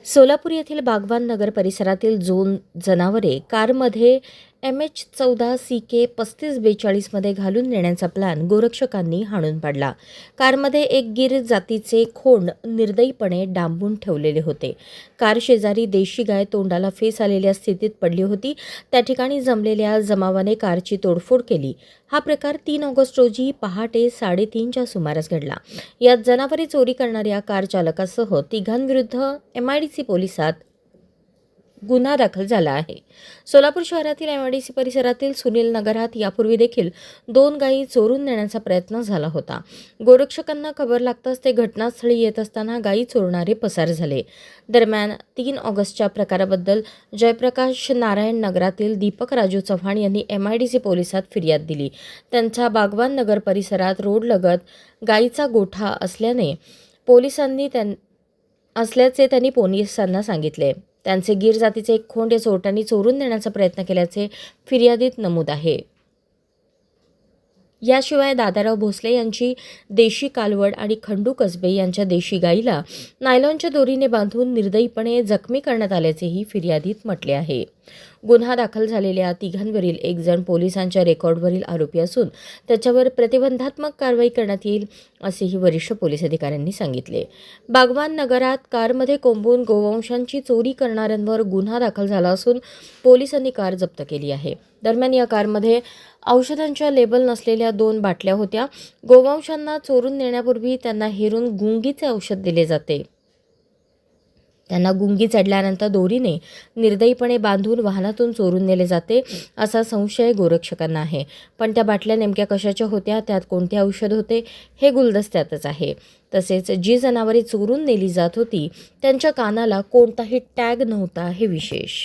सोलापूर येथील बागवान नगर परिसरातील दोन जनावरे कारमध्ये MH14CK 3542 मध्ये घालून नेण्याचा प्लॅन गोरक्षकांनी हाणून पाडला। कारमध्ये एक गिर जातीचे खोंड निर्दयीपणे डांबून ठेवलेले होते। कार शेजारी देशी गाय तोंडाला फेस आलेल्या स्थितीत पडली होती। त्या ठिकाणी जमलेल्या जमावाने कारची तोडफोड केली। हा प्रकार 3 ऑगस्ट रोजी पहाटे 3:30च्या सुमारास घडला। यात जनावरे चोरी करणाऱ्या कार चालकासह तिघांविरुद्ध MIDC पोलिसात गुन्हा दाखल झाला आहे। सोलापूर शहरातील MIDC परिसरातील सुनील नगरात यापूर्वी देखील 2 गायी चोरून नेण्याचा प्रयत्न झाला होता। गोरक्षकांना खबर लागताच ते घटनास्थळी येत असताना गायी चोरणारे पसार झाले। दरम्यान 3 ऑगस्टच्या प्रकाराबद्दल जयप्रकाश नारायण नगरातील दीपक राजू चव्हाण यांनी MIDC पोलिसात फिर्याद दिली। त्यांचा बागवान नगर परिसरात रोडलगत गायीचा गोठा असल्याचे त्यांनी पोलिसांना सांगितले। त्यांचे गिर जातीचे एक खोंड या चोरट्यांनी चोरून नेण्याचा प्रयत्न केल्याचे फिर्यादीत नमूद आहे। याशिवाय दादाराव भोसले यांची देशी कालवड आणि खंडू कसबे यांच्या देशी गाईला नायलॉनच्या दोरीने बांधून निर्दयीपणे जखमी करण्यात आल्याचेही फिर्यादीत म्हटले आहे। गुन्हा दाखल झालेल्या तिघांवरील एक जण पोलिसांच्या रेकॉर्डवरील आरोपी असून त्याच्यावर प्रतिबंधात्मक कारवाई करण्यात येईल असेही वरिष्ठ पोलीस अधिकाऱ्यांनी सांगितले। बागवान नगरात कारमध्ये कोंबून गोवंशांची चोरी करणाऱ्यांवर गुन्हा दाखल झाला असून पोलिसांनी कार जप्त केली आहे। दरम्यान या कारमध्ये औषधांच्या लेबल नसलेल्या 2 बाटल्या होत्या। गोवंशांना चोरून नेण्यापूर्वी त्यांना हेरून गुंगीचे औषध दिले जाते। त्यांना गुंगी चढल्यानंतर दोरीने निर्दयीपणे बांधून वाहनातून चोरून नेले जाते असा संशय गोरक्षकांना आहे। पण त्या बाटल्या नेमक्या कशाच्या होत्या, त्यात कोणते औषध होते हे गुलदस्त्यातच आहे। तसेच जी जनावरे चोरून नेली जात होती त्यांच्या कानाला कोणताही टॅग नव्हता हे विशेष।